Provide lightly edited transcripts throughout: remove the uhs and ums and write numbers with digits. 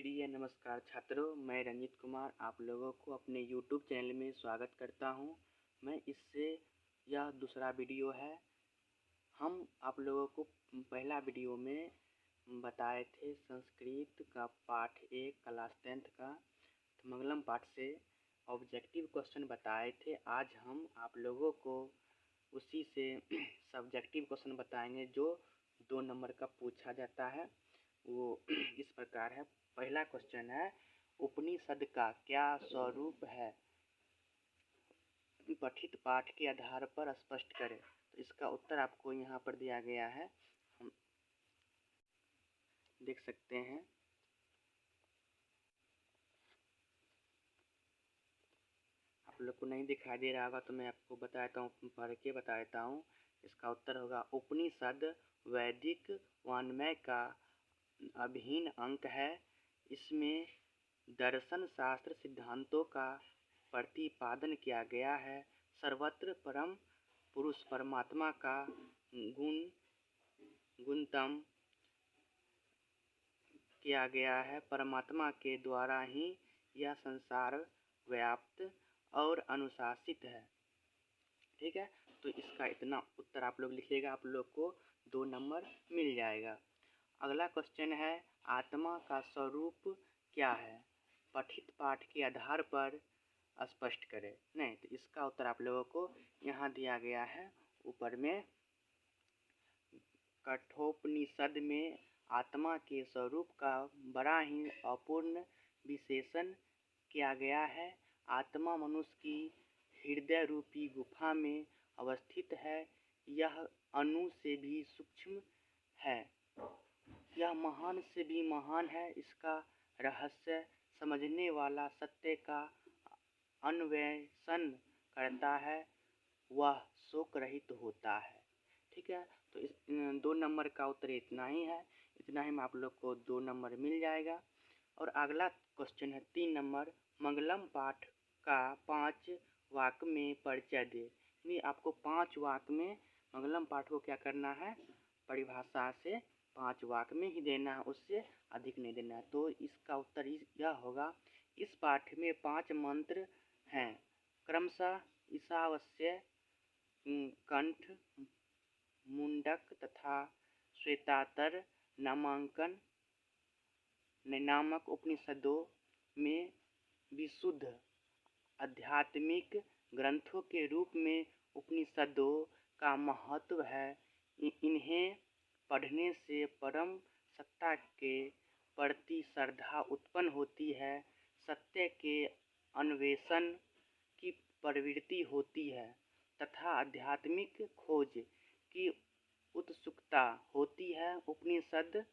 प्रिय नमस्कार छात्रों, मैं रंजित कुमार आप लोगों को अपने YouTube चैनल में स्वागत करता हूं। मैं इससे यह दूसरा वीडियो है। हम आप लोगों को पहला वीडियो में बताए थे संस्कृत का पाठ 1 क्लास 10th का मंगलम पाठ से ऑब्जेक्टिव क्वेश्चन बताए थे। आज हम आप लोगों को उसी से सब्जेक्टिव क्वेश्चन बताएंगे जो 2 नंबर का पूछा जाता है। वो इस प्रकार है। पहला क्वेश्चन है, उपनिषद का क्या स्वरूप है? पठित पाठ के आधार पर स्पष्ट करें। तो इसका उत्तर आपको यहाँ पर दिया गया है, हम देख सकते हैं। आप लोग को नहीं दिखाई दे रहा होगा तो मैं आपको बताता हूँ, पढ़ के बता देता हूँ। इसका उत्तर होगा उपनिषद वैदिक वाङ्मय का अभिन्न अंग है। इसमें दर्शन शास्त्र सिद्धांतों का प्रतिपादन किया गया है। सर्वत्र परम पुरुष परमात्मा का गुणतम किया गया है। परमात्मा के द्वारा ही यह संसार व्याप्त और अनुशासित है। ठीक है, तो इसका इतना उत्तर आप लोग लिखिएगा, आप लोग को 2 नंबर मिल जाएगा। अगला क्वेश्चन है, आत्मा का स्वरूप क्या है? पठित पाठ के आधार पर स्पष्ट करें। नहीं, तो इसका उत्तर आप लोगों को यहाँ दिया गया है ऊपर में। कठोपनिषद में आत्मा के स्वरूप का बड़ा ही अपूर्ण विशेषण किया गया है। आत्मा मनुष्य की हृदय रूपी गुफा में अवस्थित है। यह अणु से भी सूक्ष्म है। यह महान से भी महान है। इसका रहस्य समझने वाला सत्य का अन्वेषण करता है, वह शोक रहित होता है। ठीक है, तो इस 2 नंबर का उत्तर इतना ही है। इतना ही में आप लोग को 2 नंबर मिल जाएगा। और अगला क्वेश्चन है 3 नंबर, मंगलम पाठ का 5 वाक्य में परिचय दे। यानी आपको 5 वाक्य में मंगलम पाठ को क्या करना है, परिभाषा से 5 वाक्य में ही देना है, उससे अधिक नहीं देना है। तो इसका उत्तर यह होगा, इस पाठ में 5 मंत्र हैं, क्रमशः ईशावास्य, कंठ, मुंडक तथा श्वेतातर नामक उपनिषदों में विशुद्ध आध्यात्मिक ग्रंथों के रूप में उपनिषदों का महत्व है। इन्हें पढ़ने से परम सत्ता के प्रति श्रद्धा उत्पन्न होती है, सत्य के अन्वेषण की प्रवृत्ति होती है तथा आध्यात्मिक खोज की उत्सुकता होती है। उपनिषद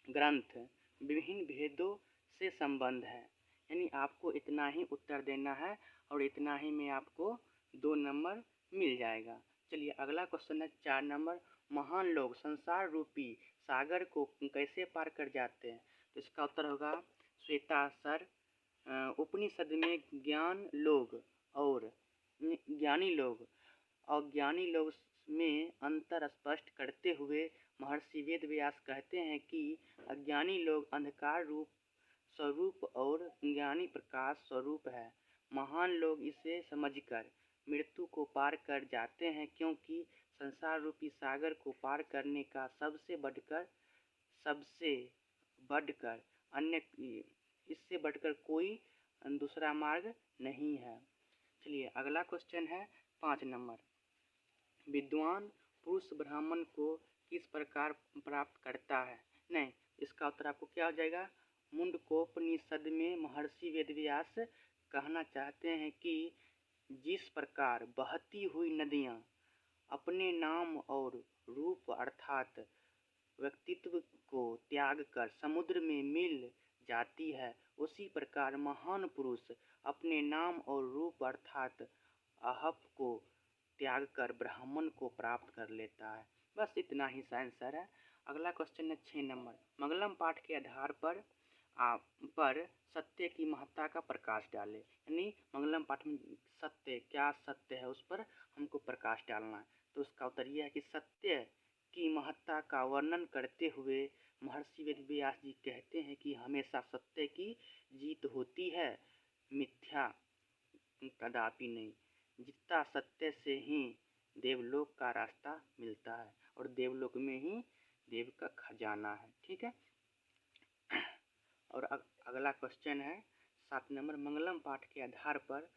ग्रंथ विभिन्न भेदों से संबंध है। यानी आपको इतना ही उत्तर देना है और इतना ही में आपको 2 नंबर मिल जाएगा। चलिए अगला क्वेश्चन है 4 नंबर, महान लोग संसार रूपी सागर को कैसे पार कर जाते हैं? तो इसका उत्तर होगा श्वेतासर। उपनिषद में ज्ञानी लोग और अज्ञानी लोग में अंतर स्पष्ट करते हुए महर्षि वेदव्यास कहते हैं कि अज्ञानी लोग अंधकार रूप स्वरूप और ज्ञानी प्रकाश स्वरूप है। महान लोग इसे समझकर मृत्यु को पार कर जाते हैं, क्योंकि संसार रूपी सागर को पार करने का सबसे बढ़कर अन्य इससे बढ़कर कोई दूसरा मार्ग नहीं है। चलिए अगला क्वेश्चन है 5 नंबर, विद्वान पुरुष ब्राह्मण को किस प्रकार प्राप्त करता है? नहीं, इसका उत्तर आपको क्या हो जाएगा, मुंडकोपनिषद में महर्षि वेदव्यास कहना चाहते हैं कि जिस प्रकार बहती हुई नदियाँ अपने नाम और रूप अर्थात व्यक्तित्व को त्याग कर समुद्र में मिल जाती है, उसी प्रकार महान पुरुष अपने नाम और रूप अर्थात अहप को त्याग कर ब्राह्मण को प्राप्त कर लेता है। बस इतना ही आंसर है। अगला क्वेश्चन है 6 नंबर, मंगलम पाठ के आधार पर सत्य की महत्ता का प्रकाश डाले। यानी मंगलम पाठ में सत्य क्या सत्य है उस पर हमको प्रकाश डालना है। तो उसका उत्तर यह है कि सत्य की महत्ता का वर्णन करते हुए महर्षि वेदव्यास व्यास जी कहते हैं कि हमेशा सत्य की जीत होती है, मिथ्या कदापि नहीं। जीतता सत्य से ही देवलोक का रास्ता मिलता है और देवलोक में ही देव का खजाना है। ठीक है। और अगला क्वेश्चन है 7 नंबर, मंगलम पाठ के आधार पर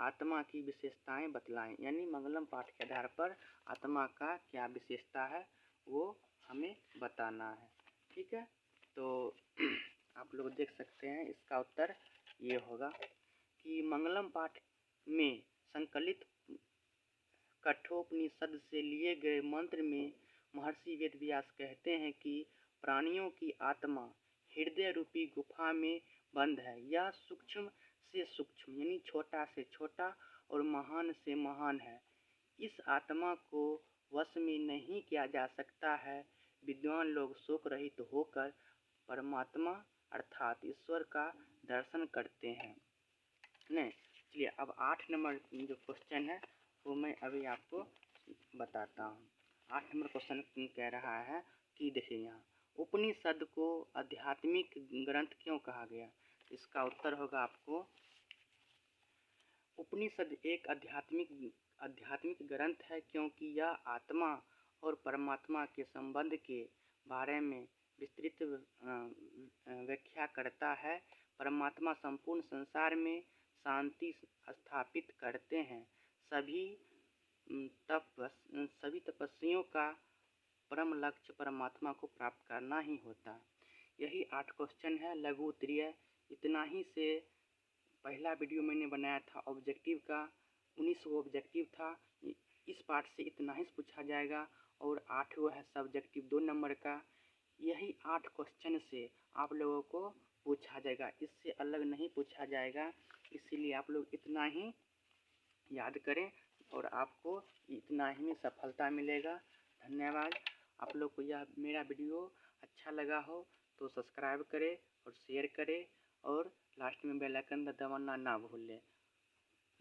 आत्मा की विशेषताएं बतलाएं। यानी मंगलम पाठ के आधार पर आत्मा का क्या विशेषता है वो हमें बताना है। ठीक है। तो आप लोग देख सकते हैं इसका उत्तर ये होगा कि मंगलम पाठ में संकलित कठोपनिषद से लिए गए मंत्र में महर्षि वेदव्यास कहते हैं कि प्राणियों की आत्मा हृदय रूपी गुफा में बंद है। यह सूक्ष्म से सूक्ष्म यानी छोटा से छोटा और महान से महान है। इस आत्मा को वश में नहीं किया जा सकता है। विद्वान लोग शोक रहित होकर परमात्मा अर्थात ईश्वर का दर्शन करते हैं। नहीं, चलिए अब 8 नंबर जो क्वेश्चन है वो मैं अभी आपको बताता हूँ। 8 नंबर क्वेश्चन कह रहा है कि देखिए यहाँ उपनिषद को आध्यात्मिक ग्रंथ क्यों कहा गया। इसका उत्तर होगा आपको, उपनिषद एक आध्यात्मिक ग्रंथ है क्योंकि यह आत्मा और परमात्मा के संबंध के बारे में विस्तृत व्याख्या करता है। परमात्मा संपूर्ण संसार में शांति स्थापित करते हैं। सभी तपस्वियों का परम लक्ष्य परमात्मा को प्राप्त करना ही होता। यही 8 क्वेश्चन है लघु उत्तरीय। इतना ही से पहला वीडियो मैंने बनाया था ऑब्जेक्टिव का, 19 ऑब्जेक्टिव था। इस पार्ट से इतना ही पूछा जाएगा और 8 है सब्जेक्टिव 2 नंबर का। यही 8 क्वेश्चन से आप लोगों को पूछा जाएगा, इससे अलग नहीं पूछा जाएगा। इसीलिए आप लोग इतना ही याद करें और आपको इतना ही में सफलता मिलेगा। धन्यवाद। आप लोग को यह मेरा वीडियो अच्छा लगा हो तो सब्सक्राइब करें और शेयर करें और लास्ट में बेल आइकन दबाना ना भूलें।